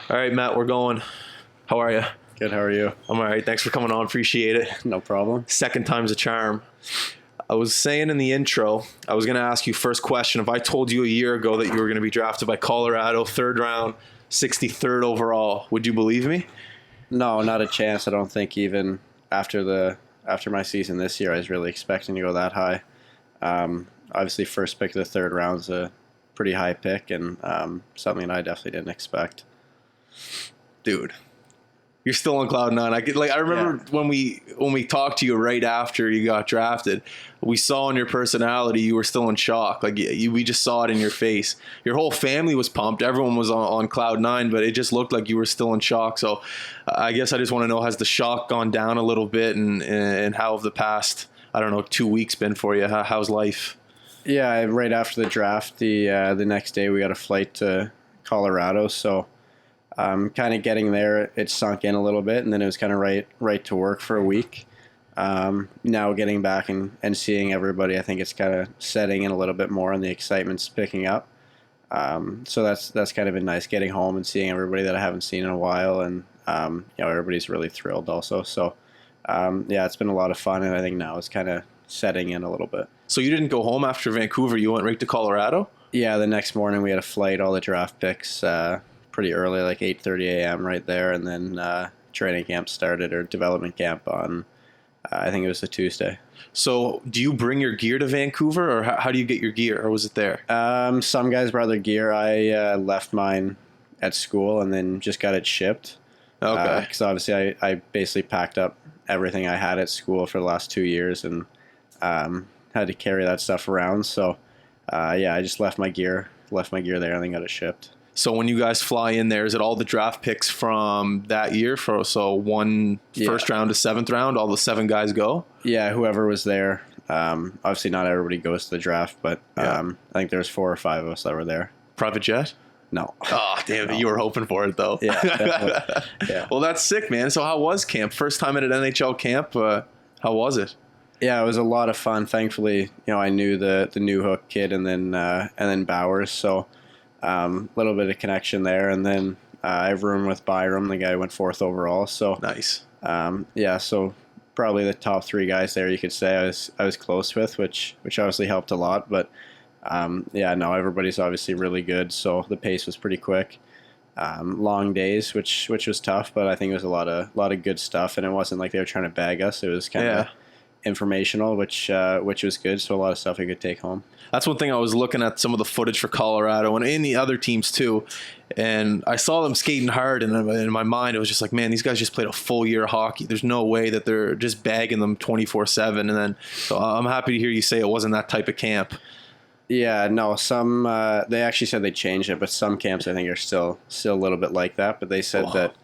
All right, Matt, we're going. How are you? Good, how are you? I'm all right. Thanks for coming on. Appreciate it. No problem. Second time's a charm. I was saying in the intro, I was going to ask you first question. If I told you a year ago that you were going to be drafted by Colorado, third round, 63rd overall, would you believe me? No, not a chance. I don't think even after my season this year, I was really expecting to go that high. Obviously, first pick of the third round's a pretty high pick, and something I definitely didn't expect. Dude, you're still on cloud nine. I remember when we talked to you right after you got drafted, we saw in your personality you were still in shock. We just saw it in your face. Your whole family was pumped. Everyone was on cloud nine, but it just looked like you were still in shock. So I guess I just want to know, has the shock gone down a little bit, and how have the past, I don't know, 2 weeks been for you? How's life? Yeah, right after the draft, the next day we got a flight to Colorado, so kind of getting there, it sunk in a little bit, and then it was kind of right to work for a week. Now getting back and seeing everybody, I think it's kind of setting in a little bit more, and the excitement's picking up. So that's kind of been nice, getting home and seeing everybody that I haven't seen in a while, and everybody's really thrilled also. So it's been a lot of fun, and I think now it's kind of setting in a little bit. So you didn't go home after Vancouver, you went right to Colorado? Yeah, the next morning we had a flight, all the draft picks, pretty early, like 8:30 a.m. right there, and then training camp started, or development camp, on I think it was a Tuesday. So do you bring your gear to Vancouver, or how do you get your gear, or was it there? Some guys brought their gear. I left mine at school and then just got it shipped. Okay. Because obviously I basically packed up everything I had at school for the last 2 years, and had to carry that stuff around. So I just left my gear there and then got it shipped. So when you guys fly in there, is it all the draft picks from that year? First round to seventh round, all the 7 guys go? Yeah, whoever was there. Obviously not everybody goes to the draft, but I think there's 4 or 5 of us that were there. Private jet? No. Oh, damn it. You were hoping for it, though. Yeah, definitely. Yeah. Well, that's sick, man. So how was camp? First time at an NHL camp. How was it? Yeah, it was a lot of fun. Thankfully, I knew the New Hook kid, and then Bowers, so a little bit of connection there. And then I roomed with Byram, the guy who went 4th overall. So nice. So probably the top 3 guys there, you could say I was close with, which obviously helped a lot. But everybody's obviously really good. So the pace was pretty quick. Long days, which was tough, but I think it was a lot of good stuff, and it wasn't like they were trying to bag us. It was kind of informational, which was good. So a lot of stuff we could take home. That's one thing. I was looking at some of the footage for Colorado and any other teams too, and I saw them skating hard, and in my mind it was just like, man, these guys just played a full year of hockey. There's no way that they're just bagging them 24/7. And then so I'm happy to hear you say it wasn't that type of camp. Yeah, no, some they actually said they changed it, but some camps I think are still a little bit like that. But they said that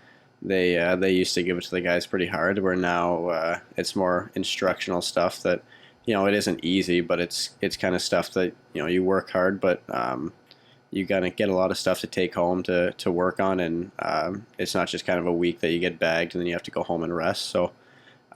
they used to give it to the guys pretty hard, where now it's more instructional stuff that, it isn't easy, but it's kind of stuff that, you work hard, but you gotta get a lot of stuff to take home to work on, and it's not just kind of a week that you get bagged and then you have to go home and rest. So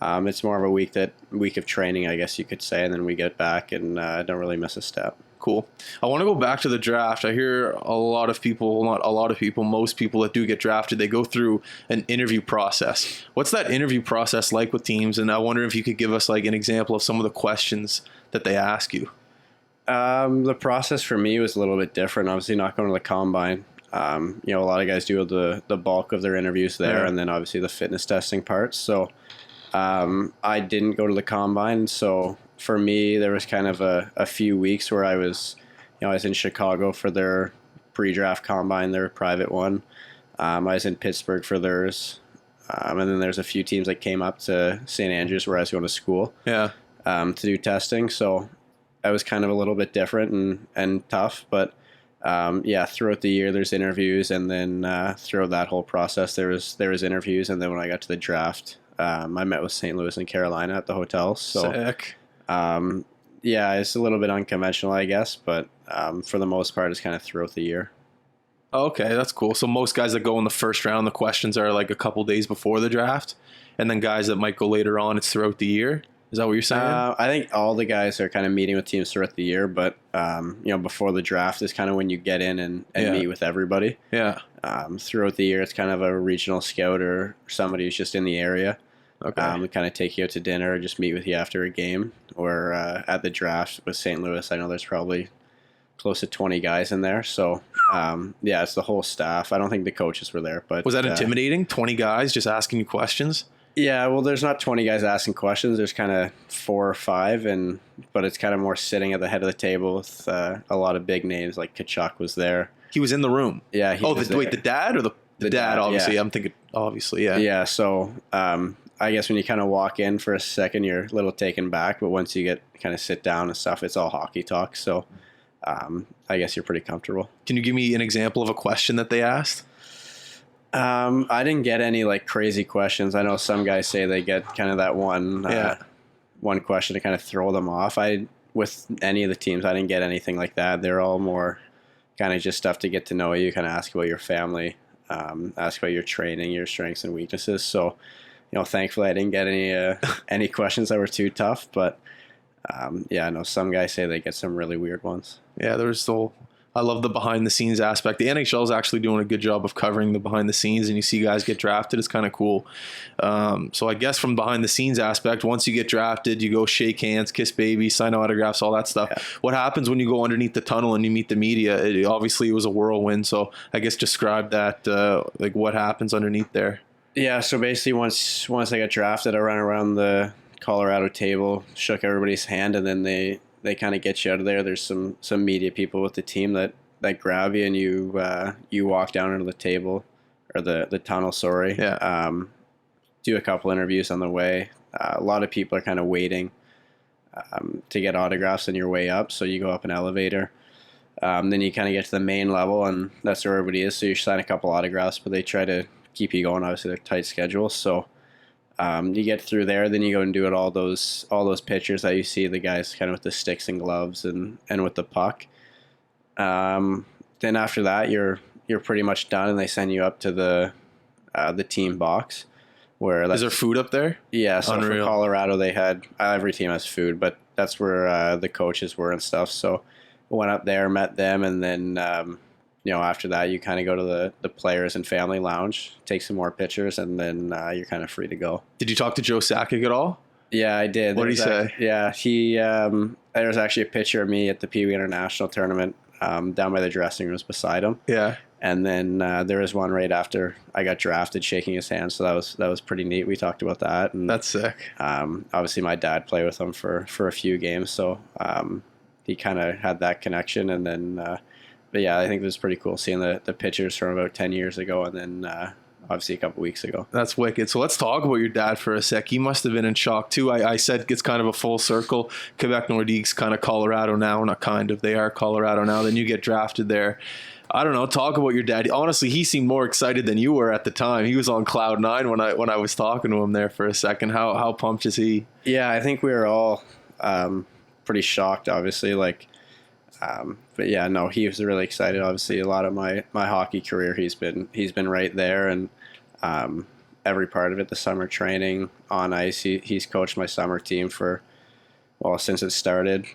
it's more of a week of training, I guess you could say, and then we get back and don't really miss a step. Cool. I want to go back to the draft. I hear a lot of people, not a lot of people, most people that do get drafted, they go through an interview process. What's that interview process like with teams? And I wonder if you could give us like an example of some of the questions that they ask you. The process for me was a little bit different. Obviously not going to the combine. A lot of guys do the bulk of their interviews there, and then obviously the fitness testing parts. So I didn't go to the combine, so for me, there was kind of a few weeks where I was in Chicago for their pre-draft combine, their private one. I was in Pittsburgh for theirs. And then there's a few teams that came up to St. Andrews where I was going to school to do testing. So that was kind of a little bit different and tough. But throughout the year, there's interviews. And then throughout that whole process, there was interviews. And then when I got to the draft, I met with St. Louis and Carolina at the hotel. So, sick. It's a little bit unconventional, I guess, but for the most part, it's kind of throughout the year. Okay, that's cool. So most guys that go in the first round, the questions are like a couple days before the draft, and then guys that might go later on, it's throughout the year. Is that what you're saying? I think all the guys are kind of meeting with teams throughout the year, but before the draft is kind of when you get in and meet with everybody. Yeah. Throughout the year, it's kind of a regional scout or somebody who's just in the area. Okay. We kind of take you out to dinner or just meet with you after a game. Or at the draft with St. Louis, I know there's probably close to 20 guys in there. So, it's the whole staff. I don't think the coaches were there. But was that intimidating? 20 guys just asking you questions? Yeah, well, there's not 20 guys asking questions. There's kind of 4 or 5, but it's kind of more sitting at the head of the table with a lot of big names. Like Kachuk was there. He was in the room. Yeah. The dad or the dad? Obviously, yeah. I'm thinking obviously, yeah. Yeah. So I guess when you kind of walk in for a second, you're a little taken back, but once you get kind of sit down and stuff, it's all hockey talk. So I guess you're pretty comfortable. Can you give me an example of a question that they asked? I didn't get any like crazy questions. I know some guys say they get kind of that one question to kind of throw them off. With any of the teams, I didn't get anything like that. They're all more kind of just stuff to get to know you, kind of ask about your family, ask about your training, your strengths and weaknesses. So, thankfully I didn't get any questions that were too tough, but I know some guys say they get some really weird ones. Yeah, I love the behind the scenes aspect. The NHL is actually doing a good job of covering the behind the scenes, and you see guys get drafted. It's kind of cool. So I guess from behind the scenes aspect, once you get drafted, you go shake hands, kiss babies, sign autographs, all that stuff. Yeah. What happens when you go underneath the tunnel and you meet the media? Obviously it was a whirlwind. So I guess describe that, like what happens underneath there. Yeah. So basically once I got drafted, I ran around the Colorado table, shook everybody's hand, and then they kind of get you out of there. There's some media people with the team that grab you, and you walk down into the table or the tunnel. Sorry. Yeah. Do a couple interviews on the way. A lot of people are kind of waiting to get autographs on your way up. So you go up an elevator. Then you kind of get to the main level, and that's where everybody is. So you sign a couple autographs, but they try to keep you going. Obviously, they're tight schedules. So you get through there, then you go and do it all those pictures that you see the guys kind of with the sticks and gloves and with the puck. Then after that, you're pretty much done, and they send you up to the team box. Is there food up there? Yeah, so Unreal. For Colorado, they had every team has food, but that's where the coaches were and stuff. So went up there, met them, and then after that, you kind of go to the players and family lounge, take some more pictures, and then you're kind of free to go. Did you talk to Joe Sakic at all? Yeah, I did. What did he say? There was actually a picture of me at the Pee Wee International Tournament down by the dressing rooms beside him. Yeah. And then there was one right after I got drafted, shaking his hand. So that was pretty neat. We talked about that. And that's sick. Obviously, my dad played with him for a few games, so he kind of had that connection. And then, but yeah, I think it was pretty cool seeing the pictures from about 10 years ago, and then obviously a couple weeks ago. That's wicked. So let's talk about your dad for a sec. He must have been in shock too. I said it's kind of a full circle. Quebec Nordique's kind of Colorado now. Not kind of. They are Colorado now. Then you get drafted there. I don't know. Talk about your dad. Honestly, he seemed more excited than you were at the time. He was on cloud nine when I was talking to him there for a second. How pumped is he? Yeah, I think we were all pretty shocked, obviously. But yeah, no, he was really excited. Obviously, a lot of my hockey career, he's been right there, and every part of it, the summer training on ice. He's coached my summer team since it started.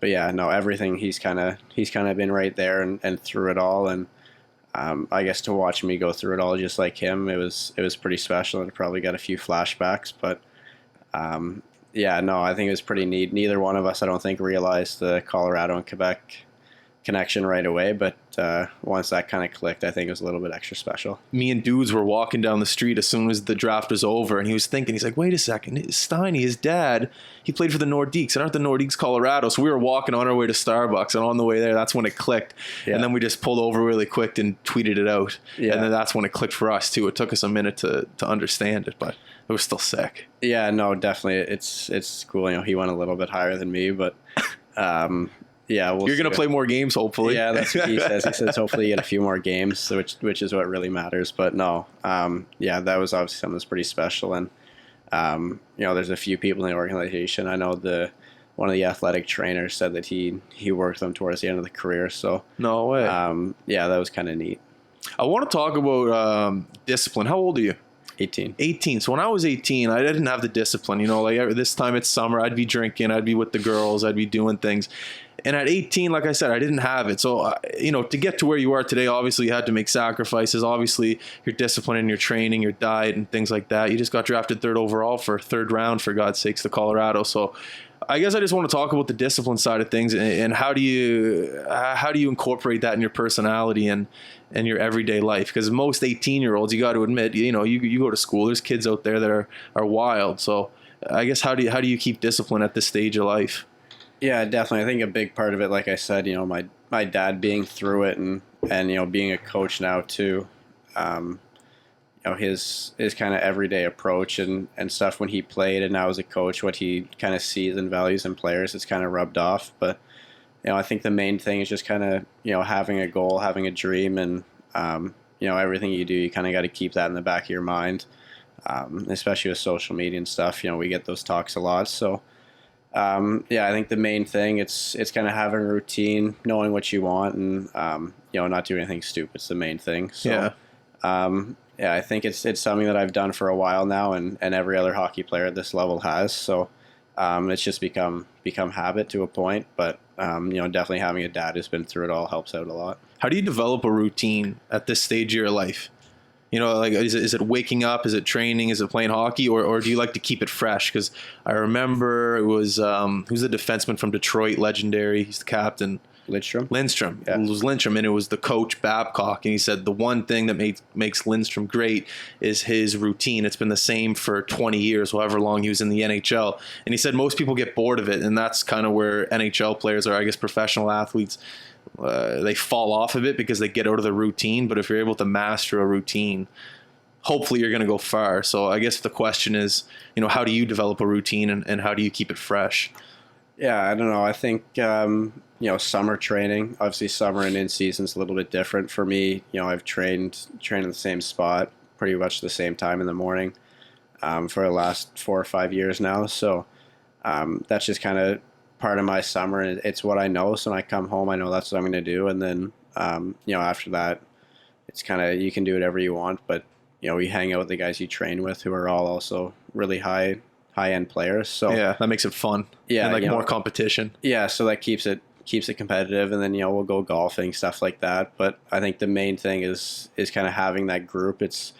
But yeah, no, everything he's kind of been right there and through it all. And I guess to watch me go through it all just like him, it was pretty special, and probably got a few flashbacks. But yeah, no, I think it was pretty neat. Neither one of us, I don't think, realized the Colorado and Quebec connection right away, but once that kind of clicked, I think it was a little bit extra special. Me and dudes were walking down the street as soon as the draft was over, and he was thinking, he's like, wait a second, Steiny, his dad, he played for the Nordiques, and aren't the Nordiques Colorado? So we were walking on our way to Starbucks, and on the way there, that's when it clicked. Yeah. And then we just pulled over really quick and tweeted it out. Yeah. And then that's when it clicked for us too. It took us a minute to understand it, but it was still sick. Yeah, no, definitely. It's cool. He went a little bit higher than me, but yeah, you're going to play more games, hopefully. Yeah, that's what he says. He says hopefully you get a few more games, which is what really matters. But no, yeah, that was obviously something that's pretty special. And, there's a few people in the organization. I know one of the athletic trainers said that he worked them towards the end of the career. So no way. Yeah, that was kind of neat. I want to talk about discipline. How old are you? 18. 18. So when I was 18, I didn't have the discipline. You know, like this time it's summer, I'd be drinking, I'd be with the girls, I'd be doing things. And at 18, like I said, I didn't have it. So, you know, to get to where you are today, obviously you had to make sacrifices. Obviously, your discipline and your training, your diet and things like that. You just got drafted 3rd overall for 3rd round, for God's sakes, to Colorado. So I guess I just want to talk about the discipline side of things and how do you incorporate that in your personality and your everyday life? Because most 18-year-olds, you got to admit, you know, you go to school, there's kids out there that are wild. So I guess how do you keep discipline at this stage of life? Yeah, definitely. I think a big part of it, like I said, you know, my dad being through it and you know, being a coach now too, you know, his kind of everyday approach and stuff when he played and now as a coach, what he kind of sees and values in players, it's kind of rubbed off. But, you know, I think the main thing is just kind of, you know, having a goal, having a dream, and, you know, everything you do, you kind of got to keep that in the back of your mind, especially with social media and stuff. You know, we get those talks a lot. So, yeah, I think the main thing, it's kind of having a routine, knowing what you want, and, you know, not doing anything stupid. It's the main thing. So, yeah, I think it's something that I've done for a while now, and every other hockey player at this level has. So, it's just become habit to a point. But, you know, definitely having a dad who's been through it all helps out a lot. How do you develop a routine at this stage of your life? You know, like, is it waking up? Is it training? Is it playing hockey? Or do you like to keep it fresh? Because I remember it was, who's the defenseman from Detroit, legendary? He's the captain. Lindstrom. Yeah. It was Lindstrom, and it was the coach, Babcock. And he said the one thing that makes Lindstrom great is his routine. It's been the same for 20 years, however long he was in the NHL. And he said most people get bored of it, and that's kind of where NHL players, or I guess professional athletes, they fall off of it because they get out of the routine. But if you're able to master a routine, hopefully you're going to go far. So I guess the question is, you know, how do you develop a routine and how do you keep it fresh? Yeah, I don't know. I think, you know, summer training, obviously summer and in season's a little bit different for me. You know, I've trained in the same spot pretty much the same time in the morning for the last 4 or 5 years now. So that's just kind of part of my summer, and it's what I know. So when I come home, I know that's what I'm going to do. And then, you know, after that, it's kind of, you can do whatever you want, but, you know, we hang out with the guys you train with who are all also really high-end players. So yeah, that makes it fun. Yeah, and like more know, competition. Yeah, so that keeps it competitive, and then, you know, we'll go golfing, stuff like that. But I think the main thing is kind of having that group. It's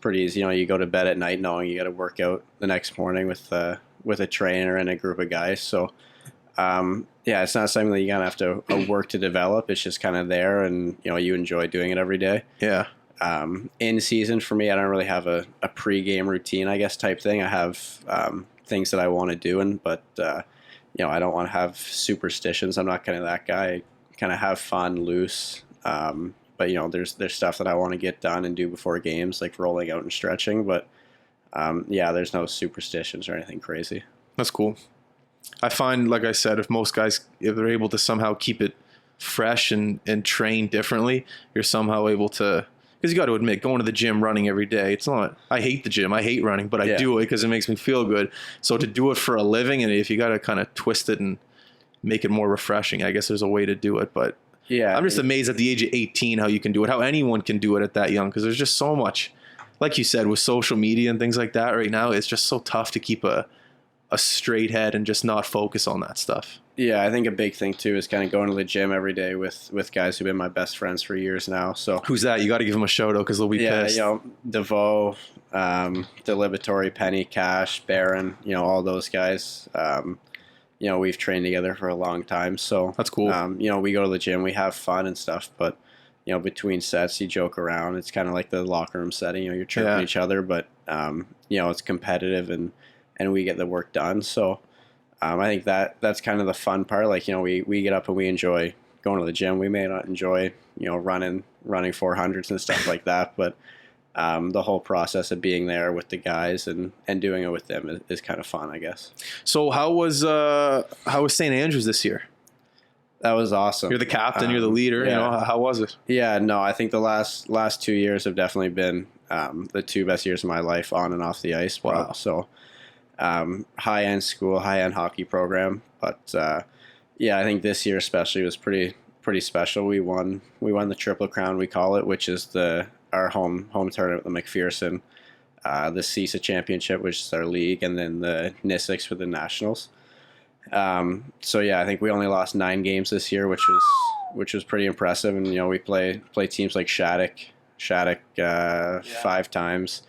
pretty easy. You know, you go to bed at night knowing you got to work out the next morning with a trainer and a group of guys. So yeah, it's not something that you're gonna have to work to develop. It's just kind of there, and, you know, you enjoy doing it every day. Yeah. In season for me, I don't really have a pre-game routine, I guess, type thing. I have things that I want to do, but you know, I don't want to have superstitions. I'm not kind of that guy. I kind of have fun, loose. But, you know, there's stuff that I want to get done and do before games, like rolling out and stretching. But yeah, there's no superstitions or anything crazy. That's cool. I find, like I said, if most guys, if they're able to somehow keep it fresh and train differently, you're somehow able to, because you got to admit, going to the gym, running every day, it's not, I hate the gym, I hate running, but I do it because it makes me feel good. So to do it for a living, and if you got to kind of twist it and make it more refreshing, I guess there's a way to do it. But yeah, I'm just amazed at the age of 18 how you can do it, how anyone can do it at that young, because there's just so much, like you said, with social media and things like that right now, it's just so tough to keep a straight head and just not focus on that stuff. Yeah, I think a big thing too is kind of going to the gym every day with guys who've been my best friends for years now. So who's that? You got to give them a shout out because they'll be pissed. Yeah, you know, DeVoe, Deliberatory, Penny, Cash, Barron, you know, all those guys. You know, we've trained together for a long time, so that's cool. You know, we go to the gym, we have fun and stuff, but, you know, between sets, you joke around. It's kind of like the locker room setting. You know, you're chirping each other, but you know, it's competitive and we get the work done. So I think that's kind of the fun part. Like, you know, we get up and we enjoy going to the gym. We may not enjoy, you know, running 400s and stuff like that, but the whole process of being there with the guys and doing it with them is kind of fun, I guess. So how was St. Andrews this year? That was awesome. You're the captain, you're the leader. Yeah. You know, how was it? Yeah, no, I think the last 2 years have definitely been the 2 best years of my life on and off the ice. Wow. So high-end school, high-end hockey program. But yeah, I think this year especially was pretty special. We won the Triple Crown, we call it, which is our home tournament, the McPherson. the CISA Championship, which is our league, and then the NISIX for the Nationals. So yeah, I think we only lost 9 games this year, which was pretty impressive. And we play teams like Shattuck 5 times.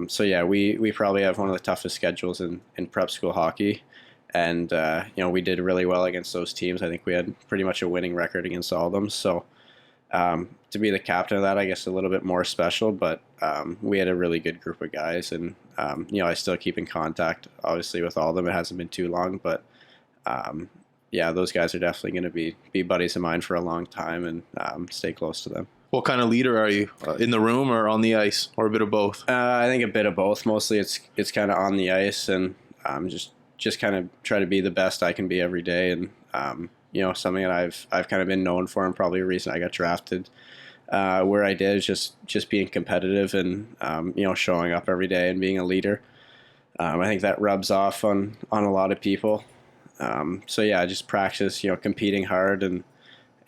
So yeah, we probably have one of the toughest schedules in prep school hockey. And we did really well against those teams. I think we had pretty much a winning record against all of them. So to be the captain of that, I guess a little bit more special, but we had a really good group of guys, and I still keep in contact, obviously, with all of them. It hasn't been too long, but yeah, those guys are definitely going to be buddies of mine for a long time, and stay close to them. What kind of leader are you? In the room or on the ice, or a bit of both? I think a bit of both. Mostly it's kind of on the ice, and just kind of try to be the best I can be every day, and something that I've kind of been known for, and probably a reason I got drafted where I did, is just being competitive and showing up every day and being a leader. I think that rubs off on a lot of people. So yeah, just practice, competing hard, and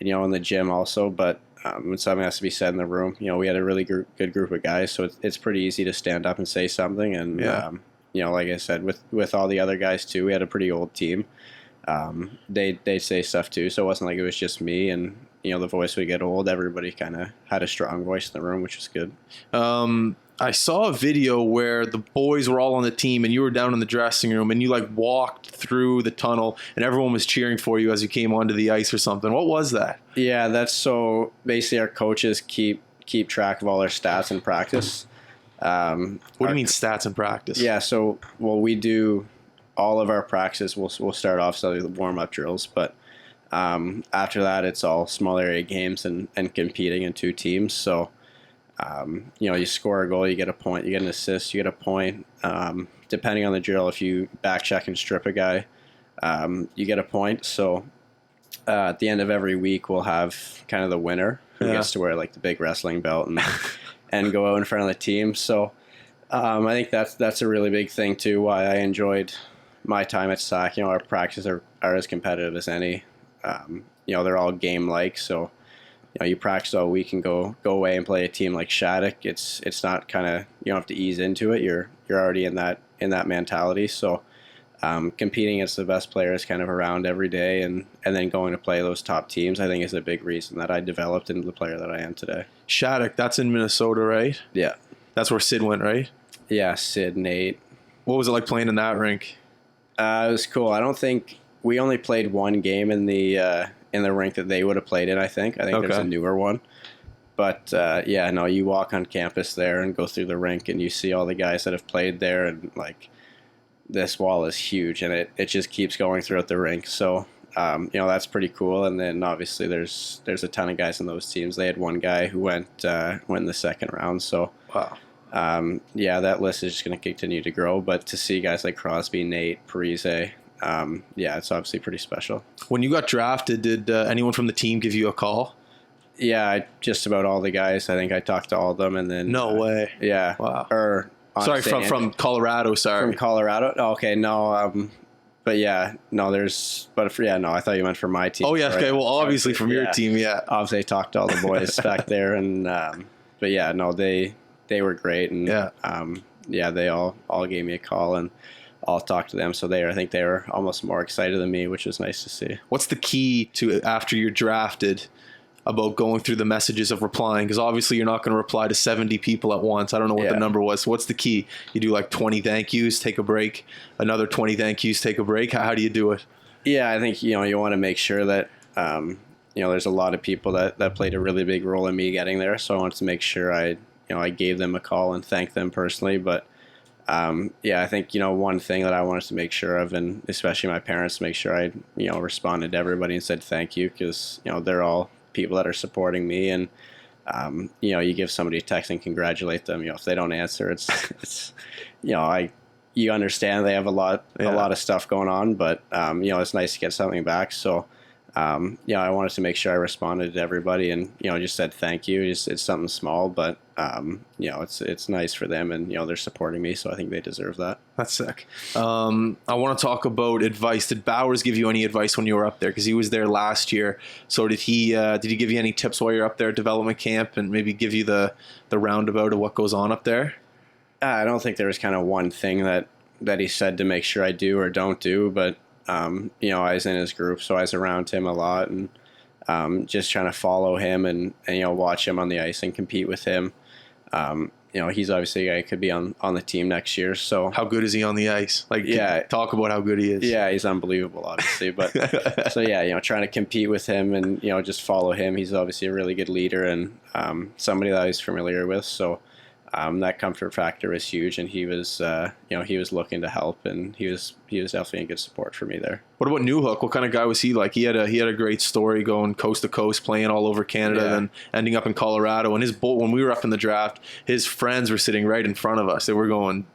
in the gym also. But when something has to be said in the room, we had a really good group of guys, so it's pretty easy to stand up and say something. And like I said, with all the other guys too, we had a pretty old team. They say stuff too, so it wasn't like it was just me. And the voice would get old. Everybody kind of had a strong voice in the room, which was good. I saw a video where the boys were all on the team and you were down in the dressing room and you walked through the tunnel and everyone was cheering for you as you came onto the ice or something. What was that? Yeah, that's so basically our coaches keep track of all our stats in practice. What do you mean stats in practice? Yeah, so we do all of our practices. We'll start off with the warm-up drills, but after that it's all small area games and competing in 2 teams. So you score a goal, you get a point. You get an assist, you get a point. Depending on the drill, if you back check and strip a guy, you get a point. So at the end of every week, we'll have kind of the winner who gets to wear the big wrestling belt and go out in front of the team. So I think that's a really big thing too. Why I enjoyed my time at SAC. Our practices are as competitive as any. They're all game like. So you practice all week and go away and play a team like Shattuck. It's not kind of, you don't have to ease into it. You're already in that mentality. So competing against the best players kind of around every day, and then going to play those top teams, I think is a big reason that I developed into the player that I am today. Shattuck, that's in Minnesota, right? Yeah. That's where Sid went, right? Yeah, Sid, Nate. What was it like playing in that rink? It was cool. I don't think we only played one game in the rink that they would have played in. I think there's a newer one. But you walk on campus there and go through the rink and you see all the guys that have played there, and this wall is huge and it just keeps going throughout the rink. So that's pretty cool. And then obviously there's a ton of guys in those teams. They had one guy who went in the second round. So wow. That list is just going to continue to grow. But to see guys like Crosby, Nate, Parise, it's obviously pretty special. When you got drafted, did anyone from the team give you a call? Yeah, just about all the guys. I think I talked to all of them, and then no way. Yeah. Wow. Or from Colorado. Sorry, from Colorado. Oh, okay, no. But yeah, no. I thought you meant for my team. Oh yeah. Right? Okay. Well, obviously from your team. Yeah. Obviously, I talked to all the boys back there, and but yeah, no, they were great, and they all gave me a call, and I'll talk to them. So I think they were almost more excited than me, which was nice to see. What's the key to, after you're drafted, about going through the messages of replying? Because obviously you're not going to reply to 70 people at once. I don't know what the number was. So what's the key? You do 20 thank yous, take a break, another 20 thank yous, take a break. How do you do it? Yeah, I think, you want to make sure that, there's a lot of people that played a really big role in me getting there. So I wanted to make sure I gave them a call and thanked them personally. But I think, one thing that I wanted to make sure of, and especially my parents, make sure I, responded to everybody and said thank you, because, they're all people that are supporting me. And, you give somebody a text and congratulate them. If they don't answer, it's you understand they have a lot of stuff going on, but, it's nice to get something back. So, I wanted to make sure I responded to everybody and, just said thank you. It's something small, but, it's nice for them, and, they're supporting me. So I think they deserve that. That's sick. I want to talk about advice. Did Bowers give you any advice when you were up there? Because he was there last year. So did he give you any tips while you're up there at development camp, and maybe give you the roundabout of what goes on up there? I don't think there was kind of one thing that he said to make sure I do or don't do, but you know, I was in his group, so I was around him a lot, and just trying to follow him and you know, watch him on the ice and compete with him. You know, he's obviously a guy who could be on the team next year. So how good is he on the ice? Like, yeah, talk about how good he is. Yeah, he's unbelievable, obviously. But so yeah, you know, trying to compete with him and you know, just follow him. He's obviously a really good leader and somebody that I was familiar with. So that comfort factor was huge, and he was you know, he was looking to help, and he was definitely a good support for me there. What about Newhook? What kind of guy was he like? He had a great story, going coast to coast, playing all over Canada, then ending up in Colorado. And when we were up in the draft, his friends were sitting right in front of us. They were going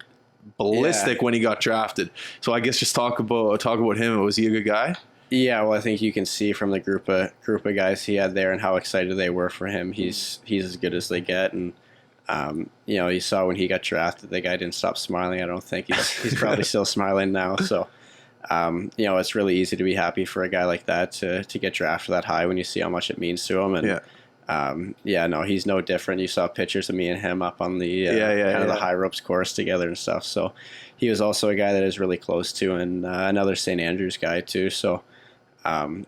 ballistic when he got drafted. So I guess just talk about him. Was he a good guy? Yeah, well, I think you can see from the group of guys he had there and how excited they were for him. He's as good as they get, and you know, you saw when he got drafted, the guy didn't stop smiling. I don't think he's probably still smiling now. So, you know, it's really easy to be happy for a guy like that to get drafted that high when you see how much it means to him. And no, he's no different. You saw pictures of me and him up on the kind of the high ropes course together and stuff. So he was also a guy that is really close to, and another St. Andrews guy too. So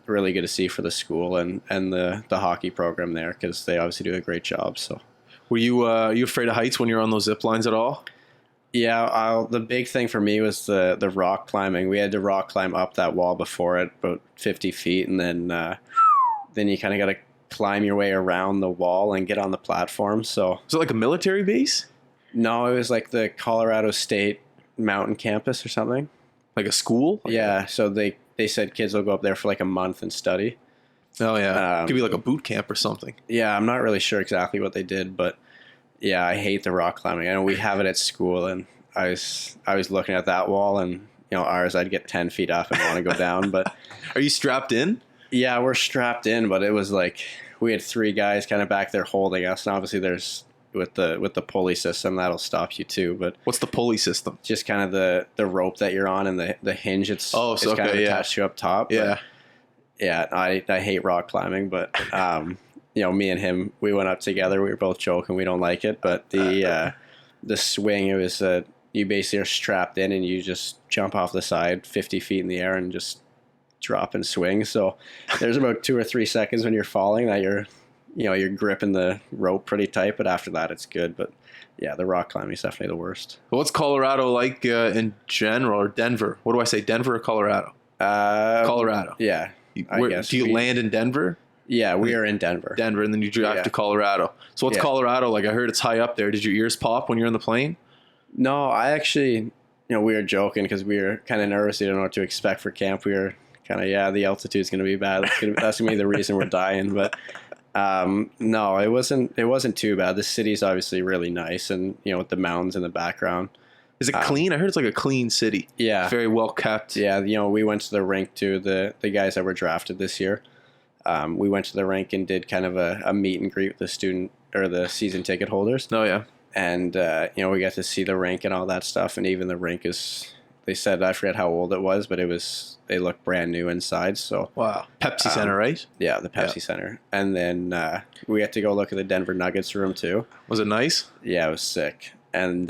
really good to see for the school and the hockey program there, because they obviously do a great job. So. Were you afraid of heights when you were on those zip lines at all? Yeah, the big thing for me was the rock climbing. We had to rock climb up that wall before it, about 50 feet, and then you kind of got to climb your way around the wall and get on the platform. So is it like a military base? No, it was like the Colorado State Mountain Campus or something. Like a school? Yeah, so they said kids will go up there for like a month and study. Oh yeah, it could be like a boot camp or something. Yeah, I'm not really sure exactly what they did, but yeah, I hate the rock climbing. I know we have it at school, and I was looking at that wall, and you know, ours, I'd get 10 feet up and want to go down. But are you strapped in? Yeah, we're strapped in, but it was like we had 3 guys kind of back there holding us, and obviously there's with the pulley system that'll stop you too. But what's the pulley system? Just kind of the rope that you're on, and the hinge. It's kind of attached you up top. Yeah. But yeah, I hate rock climbing, but you know, me and him, we went up together. We were both joking. We don't like it, but the swing, it was you basically are strapped in and you just jump off the side 50 feet in the air and just drop and swing. So there's about 2 or 3 seconds when you're falling that you're gripping the rope pretty tight, but after that it's good. But yeah, the rock climbing is definitely the worst. Well, what's Colorado like in general, or Denver? What do I say, Denver or Colorado? Colorado. Yeah. I guess. Do you land in Denver? Yeah, we are in Denver. And then you drive to Colorado. So what's Colorado like? I heard it's high up there. Did your ears pop when you're in the plane? No, I actually, you know, we were joking because we were kind of nervous. We didn't know what to expect for camp. We were kind of, the altitude's going to be bad. That's going to be the reason we're dying. But no, it wasn't too bad. The city's obviously really nice, and you know, with the mountains in the background. Is it clean? I heard it's like a clean city. Yeah. Very well kept. Yeah, you know, we went to the rink too, the guys that were drafted this year. We went to the rink and did kind of a meet and greet with the student or the season ticket holders. Oh, yeah. And, you know, we got to see the rink and all that stuff. And even the rink they said, I forget how old it was, but they looked brand new inside. So wow. Pepsi Center, right? Yeah, the Pepsi Center. And then we had to go look at the Denver Nuggets room too. Was it nice? Yeah, it was sick. And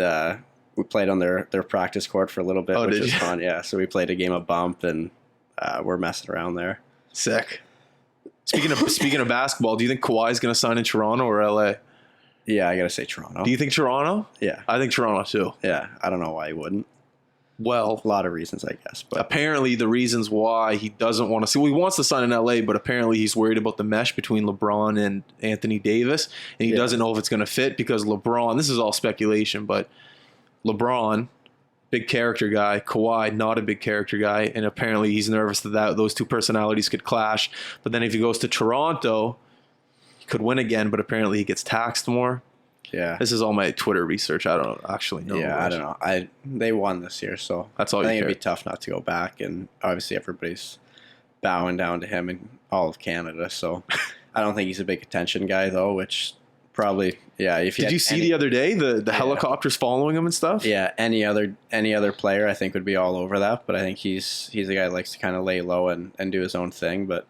we played on their practice court for a little bit, which was fun. Yeah, so we played a game of bump, and we're messing around there. Sick. Speaking of basketball, do you think Kawhi's going to sign in Toronto or LA? Yeah, I got to say Toronto. Do you think Toronto? Yeah. I think Toronto too. Yeah, I don't know why he wouldn't. Well, a lot of reasons, I guess. But apparently the reasons why he doesn't want to see, he wants to sign in LA, but apparently he's worried about the mesh between LeBron and Anthony Davis, and he doesn't know if it's going to fit because LeBron, this is all speculation, but LeBron, big character guy, Kawhi, not a big character guy, and apparently he's nervous that those two personalities could clash. But then if he goes to Toronto, he could win again, but apparently he gets taxed more. Yeah. This is all my Twitter research. I don't actually know. Yeah, I don't know. They won this year, so that's all I think it'd be tough not to go back, and obviously everybody's bowing down to him in all of Canada, so I don't think he's a big attention guy, though, which probably, if Did you see the other day the helicopters following him and stuff? Yeah, any other player I think would be all over that, but I think he's a guy that likes to kind of lay low and do his own thing, but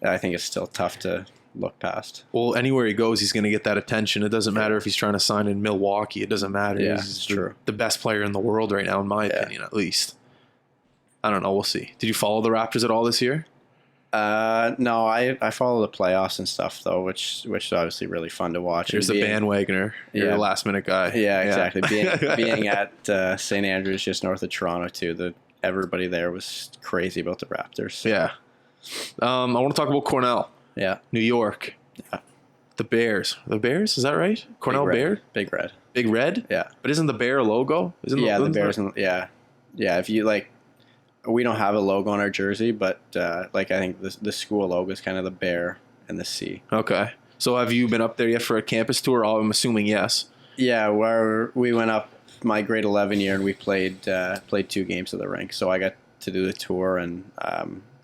I think it's still tough to look past. Well, anywhere he goes, he's going to get that attention. It doesn't matter if he's trying to sign in Milwaukee. It doesn't matter. Yeah, he's it's true. The best player in the world right now, in my opinion, at least. I don't know. We'll see. Did you follow the Raptors at all this year? No, I follow the playoffs and stuff though, which is obviously really fun to watch. You're a bandwagoner. You're a last minute guy. Yeah, exactly. Being at St. Andrews, just north of Toronto, too. Everybody there was crazy about the Raptors. Yeah. I want to talk about Cornell. Yeah. New York. Yeah. The Bears. The Bears? Is that right? Cornell Bear? Big Red. Big Red? Yeah. But isn't the Bear a logo? The Bears. Yeah. If you we don't have a logo on our jersey, but I think the school logo is kind of the bear and the sea. Okay. So have you been up there yet for a campus tour? I'm assuming yes. Yeah, where we went up my grade 11 year and we played 2 games of the rink. So I got to do the tour, and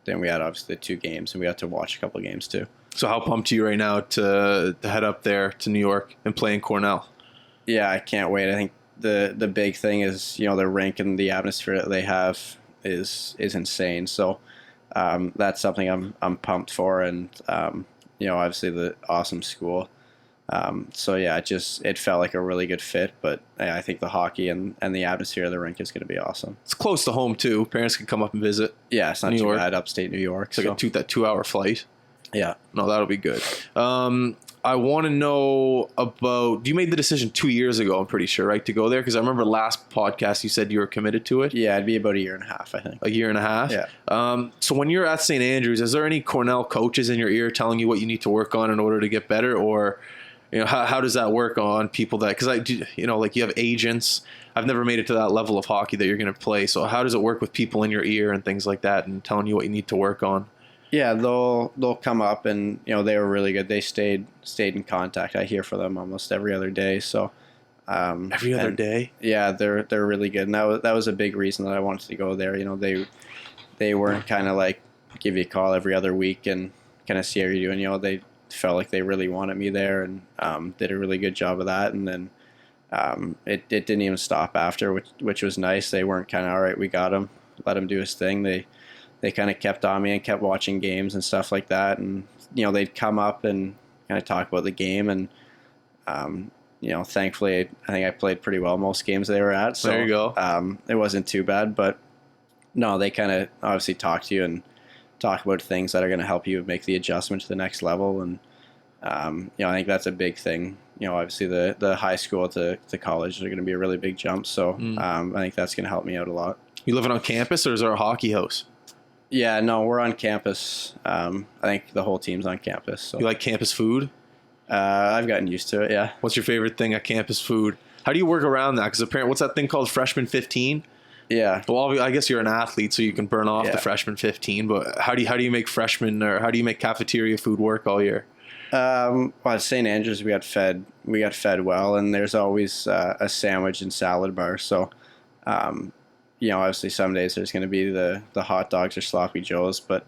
then we had obviously the 2 games, and we got to watch a couple of games too. So how pumped are you right now to head up there to New York and play in Cornell? Yeah, I can't wait. I think the big thing is the rink and the atmosphere that they have is insane. So that's something I'm pumped for, and obviously the awesome school. So yeah, it felt like a really good fit, but I think the hockey and the atmosphere of the rink is going to be awesome. It's close to home too. Parents can come up and visit. Yeah, it's not too bad. Upstate New York. It's like that 2-hour flight. Yeah. No, that'll be good. I want to know about, you made the decision 2 years ago, I'm pretty sure, right, to go there? Because I remember last podcast you said you were committed to it. Yeah, it'd be about a year and a half, I think. A year and a half? Yeah. So when you're at St. Andrews, is there any Cornell coaches in your ear telling you what you need to work on in order to get better? Or, how does that work on people that, because you have agents. I've never made it to that level of hockey that you're going to play. So how does it work with people in your ear and things like that and telling you what you need to work on? Yeah, they'll come up, and they were really good. They stayed in contact. I hear from them almost every other day. So every other day. Yeah, they're really good, and that was a big reason that I wanted to go there. They weren't kind of like give you a call every other week and kind of see how you're doing. They felt like they really wanted me there, and did a really good job of that. And then it didn't even stop after, which was nice. They weren't kind of all right. We got him, let him do his thing. They kind of kept on me and kept watching games and stuff like that. And, they'd come up and kind of talk about the game. And, thankfully, I think I played pretty well most games they were at. So there you go. It wasn't too bad. But, no, they kind of obviously talk to you and talk about things that are going to help you make the adjustment to the next level. And, I think that's a big thing. Obviously the high school to college are going to be a really big jump. So I think that's going to help me out a lot. You living on campus, or is there a hockey house? Yeah, no, we're on campus. I think the whole team's on campus. So. You like campus food? I've gotten used to it, yeah. What's your favorite thing at campus food? How do you work around that? Because apparently, what's that thing called, freshman 15? Yeah. Well, I guess you're an athlete, so you can burn off the freshman 15. But how do you make cafeteria food work all year? Well, at St. Andrews, we got fed well, and there's always a sandwich and salad bar. So, obviously some days there's going to be the hot dogs or sloppy joes, but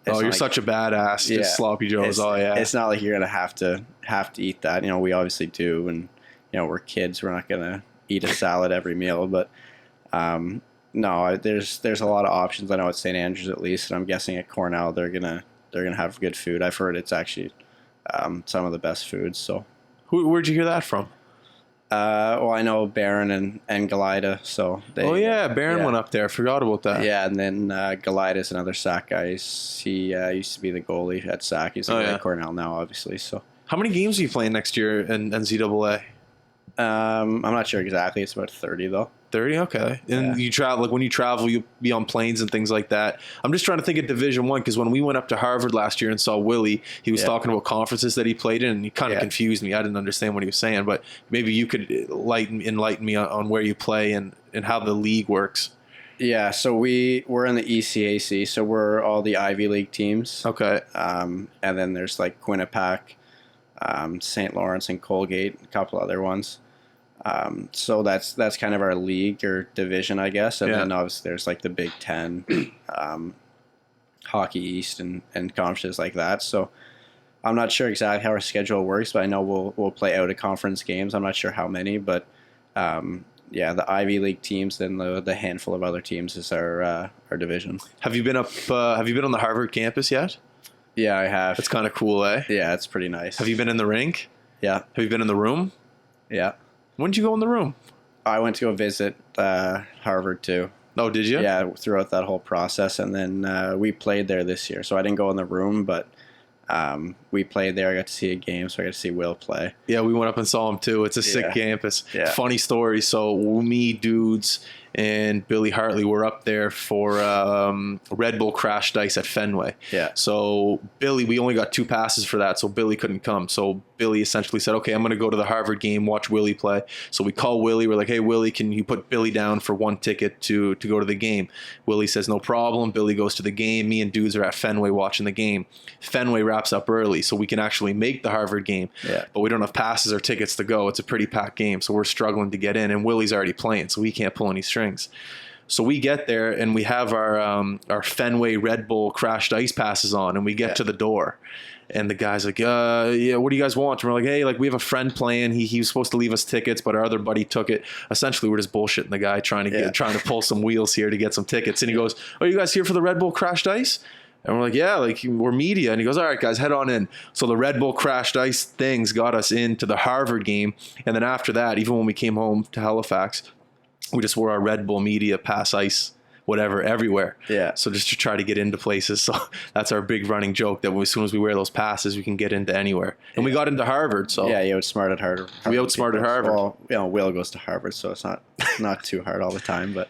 you're such a badass. Just sloppy joes. It's not like you're going to have to eat that. We obviously do, and we're kids. We're not going to eat a salad every meal, but no, there's a lot of options. I know at St. Andrews at least, and I'm guessing at Cornell they're gonna have good food. I've heard it's actually some of the best foods. So, where'd you hear that from? Well, I know Barron and Galida, so Barron went up there. I forgot about that. Yeah, and then Galida is another SAC guy. He used to be the goalie at SAC. He's at Cornell now, obviously. So, how many games are you playing next year in NCAA? I'm not sure exactly. It's about 30 though. 30, okay. And you travel, like when you travel, you'll be on planes and things like that. I'm just trying to think of Division I, because when we went up to Harvard last year and saw Willie, he was talking about conferences that he played in, and he kind of confused me. I didn't understand what he was saying, but maybe you could enlighten me on where you play and how the league works. Yeah, so we're in the ECAC, so we're all the Ivy League teams. Okay. And then there's like Quinnipiac, St. Lawrence, and Colgate, a couple other ones. So that's kind of our league or division, I guess. And then obviously there's like the Big Ten, Hockey East and conferences like that. So I'm not sure exactly how our schedule works, but I know we'll play out of conference games. I'm not sure how many, but the Ivy League teams, then the handful of other teams is our division. Have you been on the Harvard campus yet? Yeah, I have. That's kind of cool, eh? Yeah, it's pretty nice. Have you been in the rink? Yeah. Have you been in the room? Yeah. When did you go in the room? I went to go visit Harvard too. Oh, did you? Yeah, throughout that whole process, and then we played there this year. So I didn't go in the room, but we played there. I got to see a game, so I got to see Will play. Yeah, we went up and saw him too. It's a sick campus. Yeah. Funny story. So me, Dudes, and Billy Hartley were up there for Red Bull Crash Dice at Fenway. Yeah. So Billy, we only got 2 passes for that, so Billy couldn't come. So Billy essentially said, okay, I'm going to go to the Harvard game, watch Willie play. So we call Willie. We're like, hey, Willie, can you put Billy down for 1 ticket to go to the game? Willie says, no problem. Billy goes to the game. Me and Dudes are at Fenway watching the game. Fenway wraps up early, so we can actually make the Harvard game. Yeah. But we don't have passes or tickets to go. It's a pretty packed game, so we're struggling to get in. And Willie's already playing, so we can't pull any strings. So we get there and we have our Fenway Red Bull Crash Dice passes on, and we get to the door. And the guy's like, yeah, what do you guys want? And we're like, hey, like, we have a friend playing. He was supposed to leave us tickets, but our other buddy took it. Essentially, we're just bullshitting the guy, trying to pull some wheels here to get some tickets. And he goes, oh, you guys here for the Red Bull Crash Dice? And we're like, yeah, like, we're media. And he goes, all right, guys, head on in. So the Red Bull Crash Dice things got us into the Harvard game. And then after that, even when we came home to Halifax, we just wore our Red Bull media pass ice, whatever, everywhere. Yeah. So just to try to get into places. So that's our big running joke, that as soon as we wear those passes, we can get into anywhere. And we got into Harvard. So yeah, you outsmarted Harvard. We outsmarted Harvard. Well, Will goes to Harvard, so it's not too hard all the time. But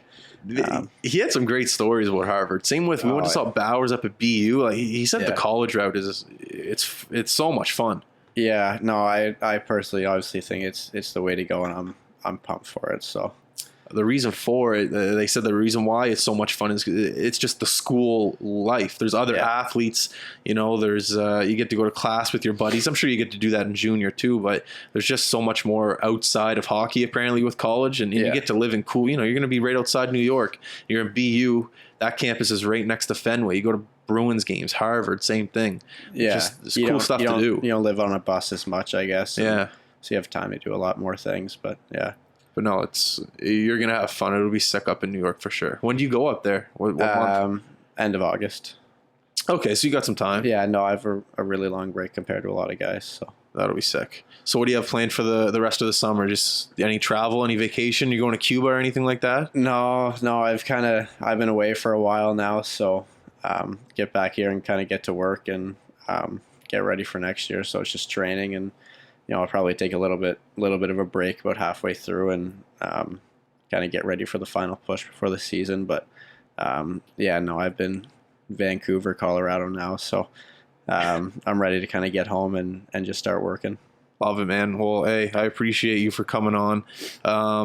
he had some great stories about Harvard. Same with, we went to saw Bowers up at BU. Like, he said the college route it's so much fun. Yeah. No, I personally obviously think it's the way to go, and I'm pumped for it. So. The reason for it, they said the reason why it's so much fun is it's just the school life. There's other athletes, there's you get to go to class with your buddies. I'm sure you get to do that in junior too, but there's just so much more outside of hockey apparently with college, and you get to live in cool, you're going to be right outside New York. You're in BU. That campus is right next to Fenway. You go to Bruins games, Harvard, same thing. Yeah. It's cool stuff to do. You don't live on a bus as much, I guess. Yeah. So you have time to do a lot more things, but yeah. But no, you're going to have fun. It'll be sick up in New York for sure. When do you go up there? What month? End of August. Okay, so you got some time. Yeah, no, I have a really long break compared to a lot of guys. So that'll be sick. So what do you have planned for the rest of the summer? Just any travel, any vacation? You going to Cuba or anything like that? No, I've been away for a while now. So get back here and kind of get to work and get ready for next year. So it's just training, and I'll probably take a little bit of a break about halfway through and kind of get ready for the final push before the season. But I've been Vancouver, Colorado now, so I'm ready to kind of get home and just start working. Love it, man. Well, hey, I appreciate you for coming on.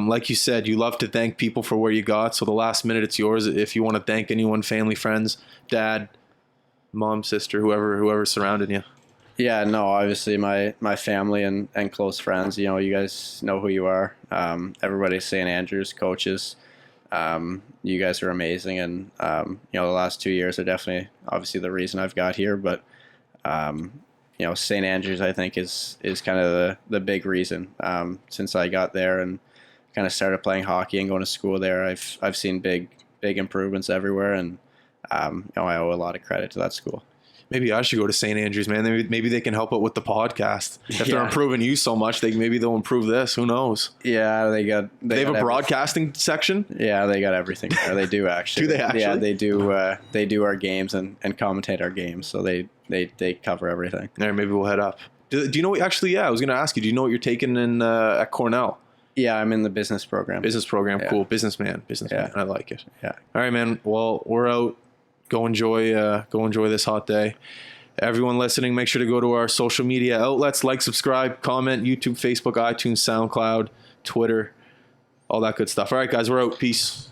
Like you said, you love to thank people for where you got. So the last minute, it's yours. If you want to thank anyone, family, friends, dad, mom, sister, whoever surrounded you. Yeah, no, obviously my family and close friends, you guys know who you are. Everybody at St. Andrews, coaches, you guys are amazing. And, the last 2 years are definitely obviously the reason I've got here. But, St. Andrews, I think, is kind of the big reason. Since I got there and kind of started playing hockey and going to school there, I've seen big improvements everywhere. And, I owe a lot of credit to that school. Maybe I should go to St. Andrews, man. Maybe they can help out with the podcast. If they're improving you so much, maybe they'll improve this. Who knows? Yeah, they have a broadcasting section. Yeah, they got everything there. They do actually. Do they actually? Yeah, they do. They do our games and commentate our games, so they cover everything. There, maybe we'll head up. Do you know what? Actually, I was going to ask you. Do you know what you're taking in at Cornell? Yeah, I'm in the business program. Yeah. Cool. Businessman. Yeah. I like it. Yeah. All right, man. Well, we're out. Go enjoy this hot day. Everyone listening, make sure to go to our social media outlets, like, subscribe, comment, YouTube, Facebook, iTunes, SoundCloud, Twitter, all that good stuff. All right, guys, we're out. Peace.